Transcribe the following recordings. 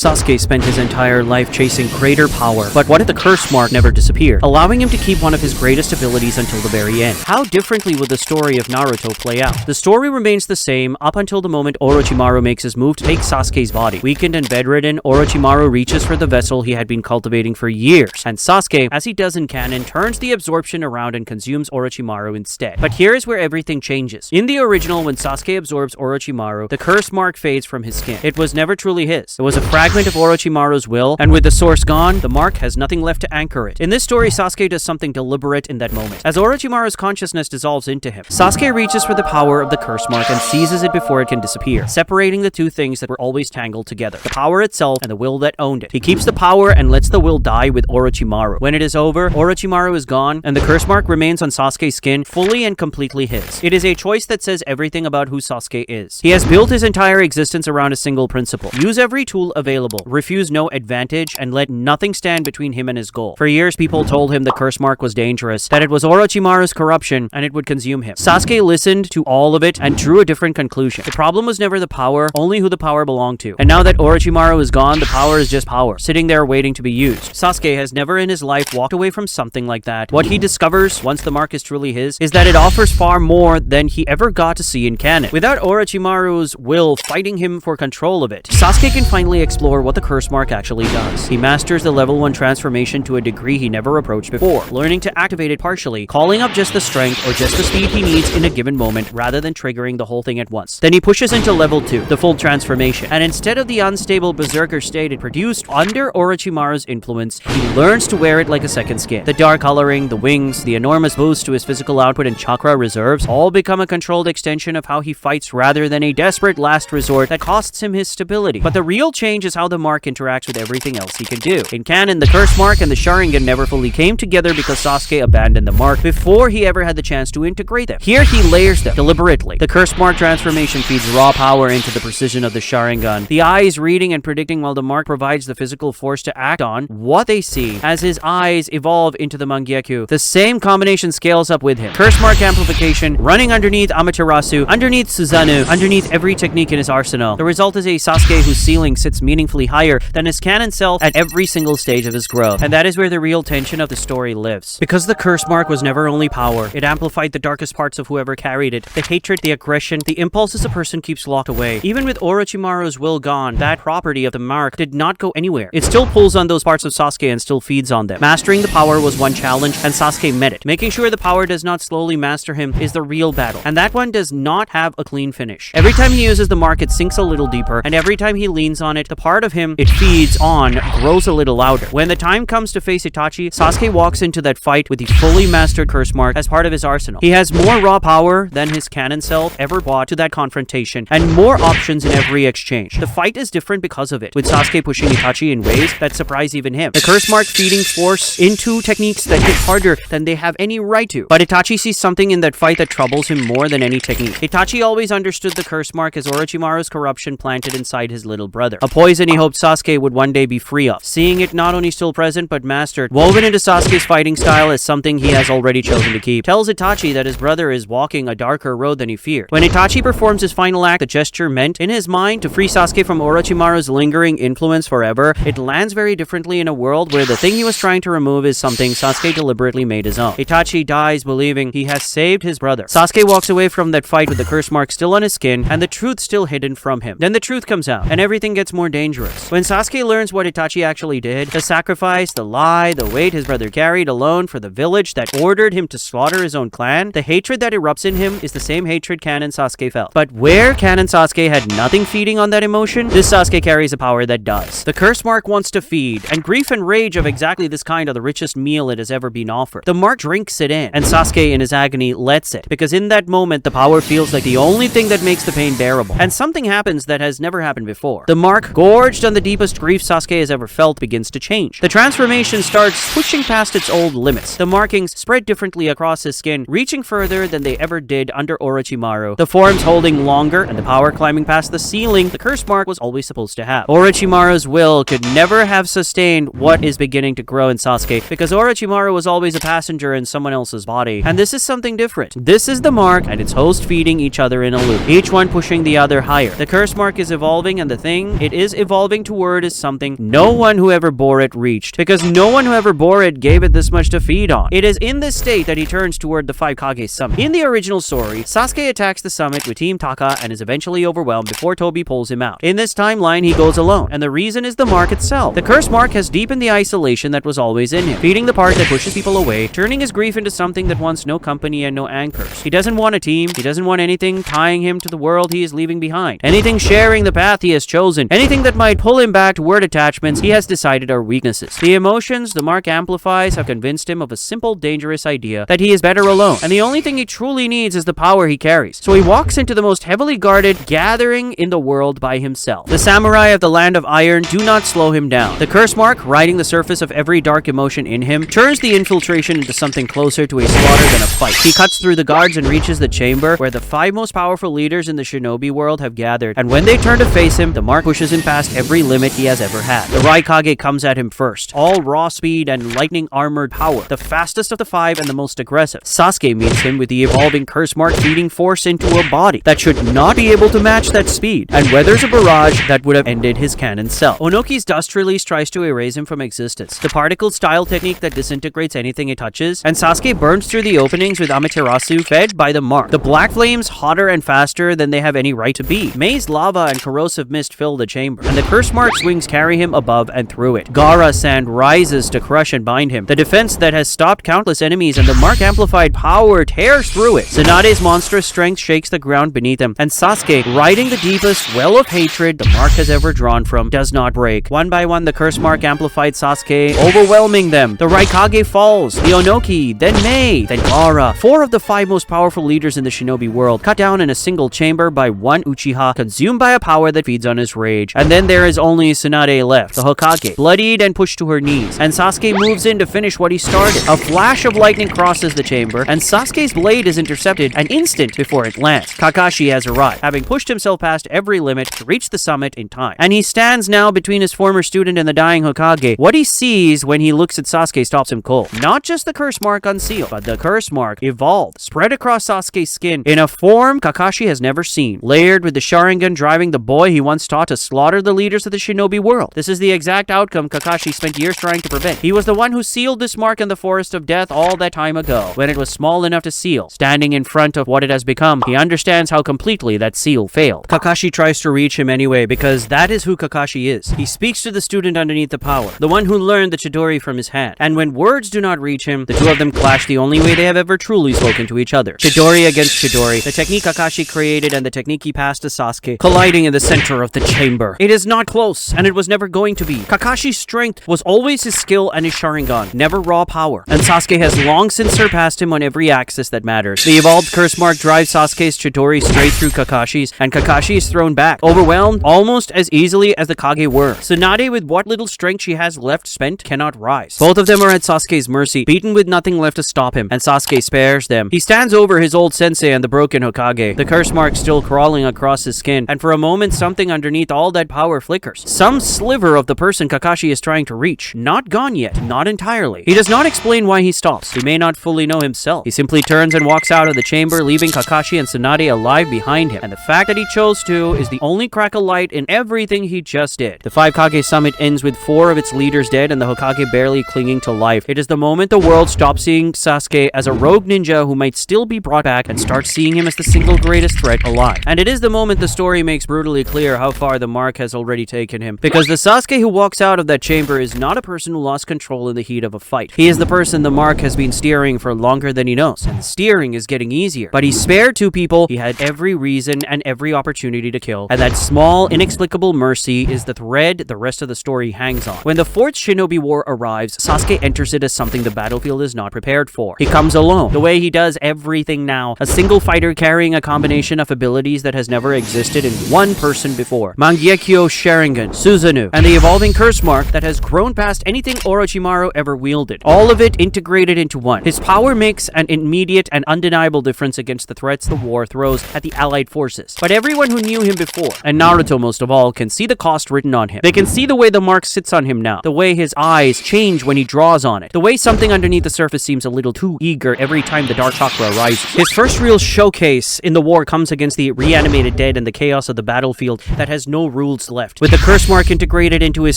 Sasuke spent his entire life chasing greater power, but what if the curse mark never disappeared, allowing him to keep one of his greatest abilities until the very end? How differently would the story of Naruto play out? The story remains the same up until the moment Orochimaru makes his move to take Sasuke's body. Weakened and bedridden, Orochimaru reaches for the vessel he had been cultivating for years, and Sasuke, as he does in canon, turns the absorption around and consumes Orochimaru instead. But here's where everything changes. In the original, when Sasuke absorbs Orochimaru, the curse mark fades from his skin. It was never truly his. It was a fragment of Orochimaru's will, and with the source gone, the mark has nothing left to anchor it. In this story, Sasuke does something deliberate in that moment. As Orochimaru's consciousness dissolves into him, Sasuke reaches for the power of the curse mark and seizes it before it can disappear, separating the two things that were always tangled together, the power itself and the will that owned it. He keeps the power and lets the will die with Orochimaru. When it is over, Orochimaru is gone, and the curse mark remains on Sasuke's skin, fully and completely his. It is a choice that says everything about who Sasuke is. He has built his entire existence around a single principle: use every tool available, refuse no advantage, and let nothing stand between him and his goal. For years, people told him the curse mark was dangerous, that it was Orochimaru's corruption, and it would consume him. Sasuke listened to all of it and drew a different conclusion. The problem was never the power, only who the power belonged to. And now that Orochimaru is gone, the power is just power, sitting there waiting to be used. Sasuke has never in his life walked away from something like that. What he discovers, once the mark is truly his, is that it offers far more than he ever got to see in canon. Without Orochimaru's will fighting him for control of it, Sasuke can finally explore what the curse mark actually does. He masters the level 1 transformation to a degree he never approached before, learning to activate it partially, calling up just the strength or just the speed he needs in a given moment rather than triggering the whole thing at once. Then he pushes into level 2, the full transformation, and instead of the unstable berserker state it produced under Orochimaru's influence, he learns to wear it like a second skin. The dark coloring, the wings, the enormous boost to his physical output and chakra reserves all become a controlled extension of how he fights rather than a desperate last resort that costs him his stability. But the real change is how the mark interacts with everything else he can do. In canon, the curse mark and the Sharingan never fully came together because Sasuke abandoned the mark before he ever had the chance to integrate them. Here he layers them deliberately. The curse mark transformation feeds raw power into the precision of the Sharingan. The eye is reading and predicting while the mark provides the physical force to act on what they see. As his eyes evolve into the Mangekyou, the same combination scales up with him. Curse mark amplification running underneath Amaterasu, underneath Susanoo, underneath every technique in his arsenal. The result is a Sasuke whose ceiling sits meaningfully higher than his canon self at every single stage of his growth. And that is where the real tension of the story lives. Because the curse mark was never only power, it amplified the darkest parts of whoever carried it. The hatred, the aggression, the impulses a person keeps locked away. Even with Orochimaru's will gone, that property of the mark did not go anywhere. It still pulls on those parts of Sasuke and still feeds on them. Mastering the power was one challenge, and Sasuke met it. Making sure the power does not slowly master him is the real battle, and that one does not have a clean finish. Every time he uses the mark, it sinks a little deeper, and every time he leans on it, the part of him it feeds on grows a little louder. When the time comes to face Itachi, Sasuke walks into that fight with the fully mastered curse mark as part of his arsenal. He has more raw power than his canon self ever brought to that confrontation, and more options in every exchange. The fight is different because of it, with Sasuke pushing Itachi in ways that surprise even him. The curse mark feeding force into techniques that hit harder than they have any right to. But Itachi sees something in that fight that troubles him more than any technique. Itachi always understood the curse mark as Orochimaru's corruption planted inside his little brother, a poison he hoped Sasuke would one day be free of. Seeing it not only still present but mastered, woven into Sasuke's fighting style as something he has already chosen to keep, tells Itachi that his brother is walking a darker road than he feared. When Itachi performs his final act, the gesture meant in his mind to free Sasuke from Orochimaru's lingering influence forever, it lands very differently in a world where the thing he was trying to remove is something Sasuke deliberately made his own. Itachi dies believing he has saved his brother. Sasuke walks away from that fight with the curse mark still on his skin and the truth still hidden from him. Then the truth comes out and everything gets more dangerous. When Sasuke learns what Itachi actually did, the sacrifice, the lie, the weight his brother carried alone for the village that ordered him to slaughter his own clan, the hatred that erupts in him is the same hatred canon Sasuke felt. But where canon Sasuke had nothing feeding on that emotion, this Sasuke carries a power that does. The curse mark wants to feed, and grief and rage of exactly this kind are the richest meal it has ever been offered. The mark drinks it in, and Sasuke in his agony lets it, because in that moment the power feels like the only thing that makes the pain bearable. And something happens that has never happened before. The mark, gorged on the deepest grief Sasuke has ever felt, begins to change. The transformation starts pushing past its old limits. The markings spread differently across his skin, reaching further than they ever did under Orochimaru. The forms holding longer, and the power climbing past the ceiling the curse mark was always supposed to have. Orochimaru's will could never have sustained what is beginning to grow in Sasuke, because Orochimaru was always a passenger in someone else's body. And this is something different. This is the mark and its host feeding each other in a loop, each one pushing the other higher. The curse mark is evolving, and the thing it is evolving evolving toward is something no one who ever bore it reached, because no one who ever bore it gave it this much to feed on. It is in this state that he turns toward the 5 Kage summit. In the original story, Sasuke attacks the summit with Team Taka and is eventually overwhelmed before Tobi pulls him out. In this timeline, he goes alone, and the reason is the mark itself. The curse mark has deepened the isolation that was always in him, feeding the part that pushes people away, turning his grief into something that wants no company and no anchors. He doesn't want a team, he doesn't want anything tying him to the world he is leaving behind, anything sharing the path he has chosen, anything that might pull him back toward attachments he has decided are weaknesses. The emotions the mark amplifies have convinced him of a simple, dangerous idea that he is better alone, and the only thing he truly needs is the power he carries. So he walks into the most heavily guarded gathering in the world by himself. The samurai of the land of iron do not slow him down. The curse mark, riding the surface of every dark emotion in him, turns the infiltration into something closer to a slaughter than a fight. He cuts through the guards and reaches the chamber where the 5 most powerful leaders in the shinobi world have gathered, and when they turn to face him, the mark pushes him past every limit he has ever had. The Raikage comes at him first, all raw speed and lightning armored power, the fastest of the 5 and the most aggressive. Sasuke meets him with the evolving curse mark feeding force into a body that should not be able to match that speed, and weathers a barrage that would have ended his cannon cell. Onoki's dust release tries to erase him from existence, the particle style technique that disintegrates anything it touches, and Sasuke burns through the openings with Amaterasu fed by the mark. The black flames hotter and faster than they have any right to be. Maze lava and corrosive mist fill the chamber, and the curse mark's wings carry him above and through it. Gaara sand rises to crush and bind him. The defense that has stopped countless enemies and the mark amplified power tears through it. Tsunade's monstrous strength shakes the ground beneath him, and Sasuke, riding the deepest well of hatred the mark has ever drawn from, does not break. One by one, the curse mark amplified Sasuke, overwhelming them. The Raikage falls, the Onoki, then Mei, then Gaara. 4 of the 5 most powerful leaders in the shinobi world, cut down in a single chamber by one Uchiha, consumed by a power that feeds on his rage. And then there is only Tsunade left, the Hokage, bloodied and pushed to her knees, and Sasuke moves in to finish what he started. A flash of lightning crosses the chamber, and Sasuke's blade is intercepted an instant before it lands. Kakashi has arrived, having pushed himself past every limit to reach the summit in time, and he stands now between his former student and the dying Hokage. What he sees when he looks at Sasuke stops him cold. Not just the curse mark unsealed, but the curse mark evolved, spread across Sasuke's skin in a form Kakashi has never seen, layered with the Sharingan driving the boy he once taught to slaughter the leaders of the shinobi world. This is the exact outcome Kakashi spent years trying to prevent. He was the one who sealed this mark in the forest of death all that time ago, when it was small enough to seal. Standing in front of what it has become, he understands how completely that seal failed. Kakashi tries to reach him anyway, because that is who Kakashi is. He speaks to the student underneath the power, the one who learned the Chidori from his hand. And when words do not reach him, the two of them clash the only way they have ever truly spoken to each other. Chidori against Chidori, the technique Kakashi created and the technique he passed to Sasuke, colliding in the center of the chamber. It is not close, and it was never going to be. Kakashi's strength was always his skill and his Sharingan, never raw power. And Sasuke has long since surpassed him on every axis that matters. The evolved curse mark drives Sasuke's Chidori straight through Kakashi's, and Kakashi is thrown back, overwhelmed almost as easily as the Kage were. Tsunade, with what little strength she has left spent, cannot rise. Both of them are at Sasuke's mercy, beaten with nothing left to stop him, and Sasuke spares them. He stands over his old sensei and the broken Hokage, the curse mark still crawling across his skin, and for a moment something underneath all that power flickers. Some sliver of the person Kakashi is trying to reach. Not gone yet, not entirely. He does not explain why he stops. He may not fully know himself. He simply turns and walks out of the chamber, leaving Kakashi and Tsunade alive behind him, and the fact that he chose to is the only crack of light in everything he just did. The 5 Kage summit ends with 4 of its leaders dead and the Hokage barely clinging to life. It is the moment the world stops seeing Sasuke as a rogue ninja who might still be brought back and starts seeing him as the single greatest threat alive. And it is the moment the story makes brutally clear how far the mark has already taken him. Because the Sasuke who walks out of that chamber is not a person who lost control in the heat of a fight. He is the person the mark has been steering for longer than he knows, and the steering is getting easier. But he spared 2 people he had every reason and every opportunity to kill, and that small, inexplicable mercy is the thread the rest of the story hangs on. When the 4th Shinobi War arrives, Sasuke enters it as something the battlefield is not prepared for. He comes alone, the way he does everything now, a single fighter carrying a combination of abilities that has never existed in one person before. Mangekyou Sharingan, Susanoo, and the evolving curse mark that has grown past anything Orochimaru ever wielded. All of it integrated into one. His power makes an immediate and undeniable difference against the threats the war throws at the allied forces. But everyone who knew him before, and Naruto most of all, can see the cost written on him. They can see the way the mark sits on him now, the way his eyes change when he draws on it, the way something underneath the surface seems a little too eager every time the dark chakra rises. His first real showcase in the war comes against the reanimated dead and the chaos of the battlefield that has no rules left. With the curse mark integrated into his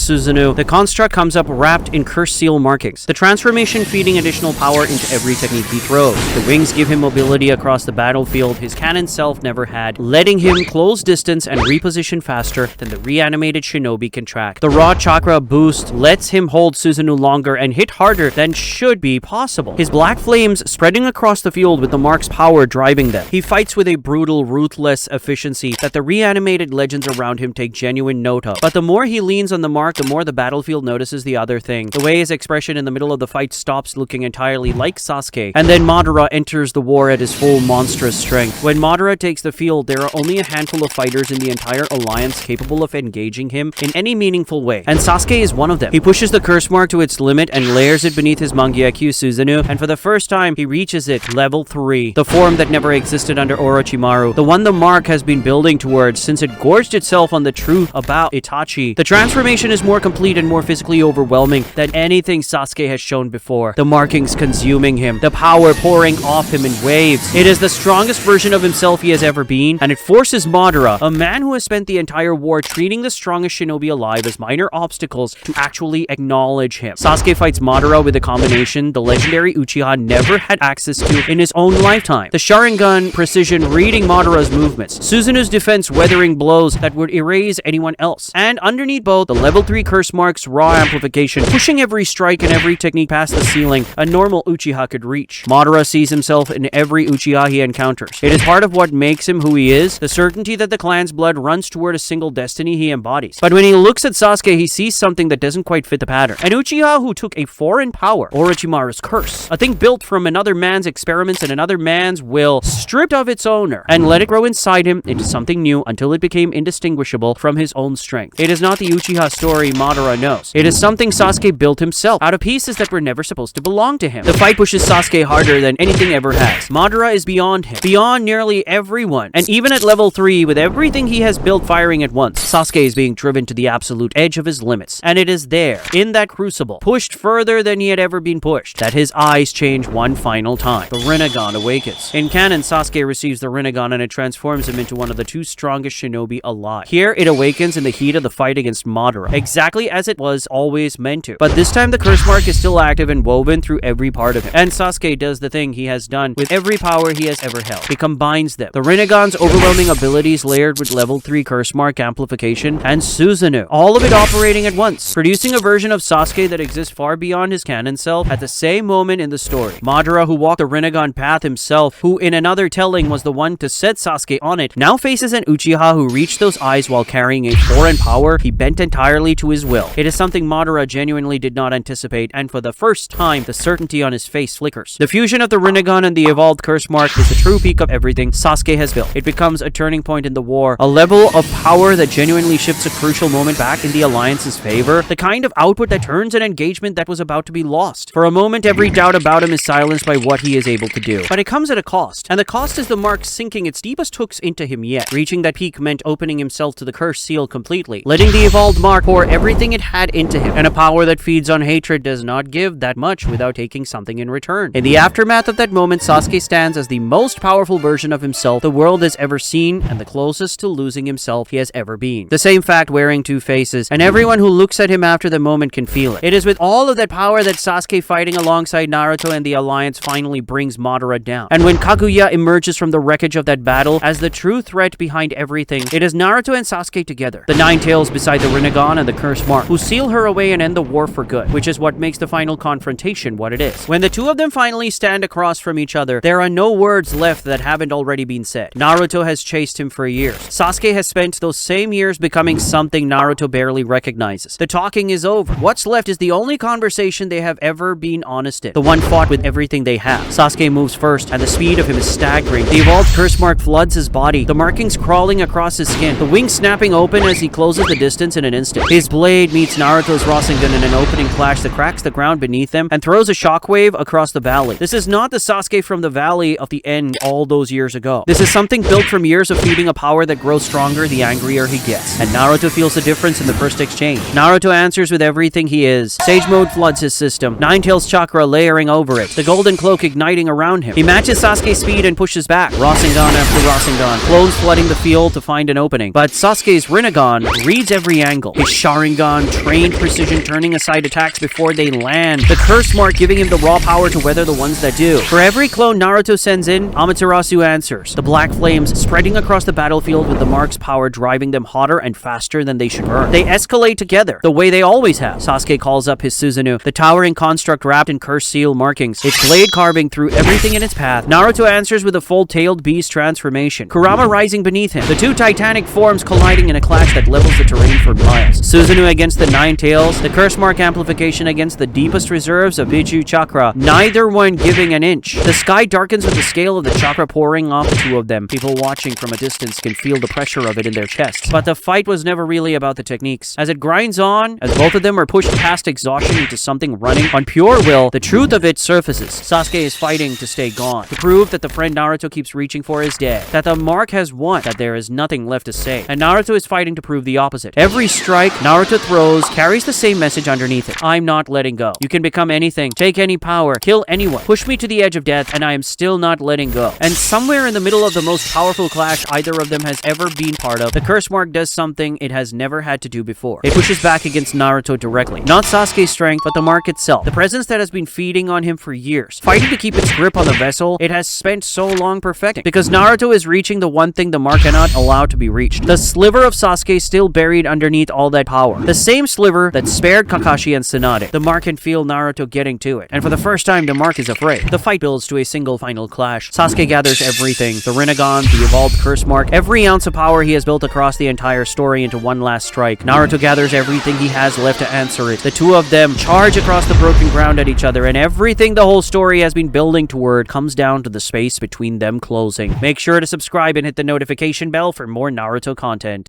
Susanoo, the construct comes up wrapped in curse seal markings, the transformation feeding additional power into every technique he throws. The wings give him mobility across the battlefield his canon self never had, letting him close distance and reposition faster than the reanimated shinobi can track. The raw chakra boost lets him hold Susanoo longer and hit harder than should be possible, his black flames spreading across the field with the mark's power driving them. He fights with a brutal, ruthless efficiency that the reanimated legends around him take genuine note of. But the more he leans on the mark, the more the battlefield notices the other thing. The way his expression in the middle of the fight stops looking entirely like Sasuke, and then Madara enters the war at his full monstrous strength. When Madara takes the field, there are only a handful of fighters in the entire alliance capable of engaging him in any meaningful way, and Sasuke is one of them. He pushes the curse mark to its limit and layers it beneath his Mangyakyu Susanoo, and for the first time, he reaches it, level 3, the form that never existed under Orochimaru, the one the mark has been building towards since it gorged itself on the truth about Itachi. The transformation is more complete and more physically overwhelming than anything Sasuke has shown before, the markings consuming him, the power pouring off him in waves. It is the strongest version of himself he has ever been, and it forces Madara, a man who has spent the entire war treating the strongest shinobi alive as minor obstacles, to actually acknowledge him. Sasuke fights Madara with a combination the legendary Uchiha never had access to in his own lifetime. The Sharingan precision reading Madara's movements, Susanoo's defense weathering blows that would erase anyone else, and underneath both, the level 3 curse mark's raw amplification, pushing every strike and every technique past the ceiling a normal Uchiha could reach. Madara sees himself in every Uchiha he encounters. It is part of what makes him who he is, the certainty that the clan's blood runs toward a single destiny he embodies. But when he looks at Sasuke, he sees something that doesn't quite fit the pattern. An Uchiha who took a foreign power, Orochimaru's curse, a thing built from another man's experiments and another man's will, stripped of its owner, and let it grow inside him into something new until it became indistinguishable from his own strength. It is not the Uchiha story Madara knows. It is something Sasuke built himself, out of pieces that were never supposed to belong to him. The fight pushes Sasuke harder than anything ever has. Madara is beyond him, beyond nearly everyone, and even at level 3, with everything he has built firing at once, Sasuke is being driven to the absolute edge of his limits, and it is there, in that crucible, pushed further than he had ever been pushed, that his eyes change one final time. The Rinnegan awakens. In canon, Sasuke receives the Rinnegan and it transforms him into one of the 2 strongest shinobi alive. Here, it awakens in the heat of the fight against Madara, exactly as it was always meant to. But this time, the curse mark is still active and woven through every part of him, and Sasuke does the thing he has done with every power he has ever held. He combines them. The Rinnegan's overwhelming abilities layered with level 3 curse mark amplification and Susanoo, all of it operating at once, producing a version of Sasuke that exists far beyond his canon self at the same moment in the story. Madara, who walked the Rinnegan path himself, who in another telling was the one to set Sasuke on it, now faces an Uchiha who reached those eyes while carrying a foreign power he bent entirely to his will. It is something Madara genuinely did not anticipate, and for the first time, the certainty on his face flickers. The fusion of the Rinnegan and the evolved curse mark is the true peak of everything Sasuke has built. It becomes a turning point in the war, a level of power that genuinely shifts a crucial moment back in the Alliance's favor, the kind of output that turns an engagement that was about to be lost. For a moment, every doubt about him is silenced by what he is able to do. But it comes at a cost, and the cost is the mark sinking its deepest hooks into him yet. Reaching that peak meant opening himself to the curse seal completely, letting the evolved mark pour everything it had into him, and a power that feeds on hatred does not give that much without taking something in return. In the aftermath of that moment, Sasuke stands as the most powerful version of himself the world has ever seen, and the closest to losing himself he has ever been. The same fact wearing 2 faces, and everyone who looks at him after the moment can feel it. It is with all of that power that Sasuke fighting alongside Naruto and the Alliance finally brings Madara down. And when Kaguya emerges from the wreckage of that battle as the true threat behind everything, it is Naruto and Sasuke together, the 9 tails beside the Rinnegan and the curse mark, who seal her away and end the war for good, which is what makes the final confrontation what it is. When the 2 of them finally stand across from each other, there are no words left that haven't already been said. Naruto has chased him for years. Sasuke has spent those same years becoming something Naruto barely recognizes. The talking is over. What's left is the only conversation they have ever been honest in, the one fought with everything they have. Sasuke moves first, and the speed of him is staggering. The evolved curse mark floods his body, the markings crawling across his skin, the wings snapping open as he closes the distance in an instant. His blade meets Naruto's Rasengan in an opening clash that cracks the ground beneath him and throws a shockwave across the valley. This is not the Sasuke from the valley of the end all those years ago. This is something built from years of feeding a power that grows stronger the angrier he gets. And Naruto feels the difference in the first exchange. Naruto answers with everything he is. Sage mode floods his system, Nine-Tails chakra layering over it, the golden cloak igniting around him. He matches Sasuke's speed and pushes back, Rasengan after Rasengan, clones flooding the field to find an opening. But Sasuke's Rinnegan Rinnegan reads every angle. His Sharingan, trained precision, turning aside attacks before they land. The curse mark giving him the raw power to weather the ones that do. For every clone Naruto sends in, Amaterasu answers. The black flames spreading across the battlefield with the mark's power driving them hotter and faster than they should burn. They escalate together, the way they always have. Sasuke calls up his Susanoo, the towering construct wrapped in curse seal markings, its blade carving through everything in its path. Naruto answers with a full-tailed beast transformation. Kurama rising beneath him, the two titanic forms colliding in a clash that levels the terrain for miles. Susanoo against the Nine Tails, the curse mark amplification against the deepest reserves of Biju Chakra, neither one giving an inch. The sky darkens with the scale of the chakra pouring off the two of them. People watching from a distance can feel the pressure of it in their chests. But the fight was never really about the techniques. As it grinds on, as both of them are pushed past exhaustion into something running on pure will, the truth of it surfaces. Sasuke is fighting to stay gone, to prove that the friend Naruto keeps reaching for is dead, that the mark has won, that there is nothing left to say. And Naruto is fighting to prove the opposite. Every strike Naruto throws carries the same message underneath it. I'm not letting go. You can become anything, take any power, kill anyone, push me to the edge of death, and I am still not letting go. And somewhere in the middle of the most powerful clash either of them has ever been part of, the curse mark does something it has never had to do before. It pushes back against Naruto directly. Not Sasuke's strength, but the mark itself. The presence that has been feeding on him for years. Fighting to keep its grip on the vessel it has spent so long perfecting. Because Naruto is reaching the one thing the mark cannot allow to be reached. The sliver of Sasuke still buried underneath all that power. The same sliver that spared Kakashi and Tsunade. The mark can feel Naruto getting to it. And for the first time, the mark is afraid. The fight builds to a single final clash. Sasuke gathers everything. The Rinnegan, the evolved curse mark, every ounce of power he has built across the entire story into one last strike. Naruto gathers everything he has left to answer it. The two of them charge across the broken ground at each other, and everything the whole story has been building toward comes down to the space between them closing. Make sure to subscribe and hit the notification bell for more Naruto content.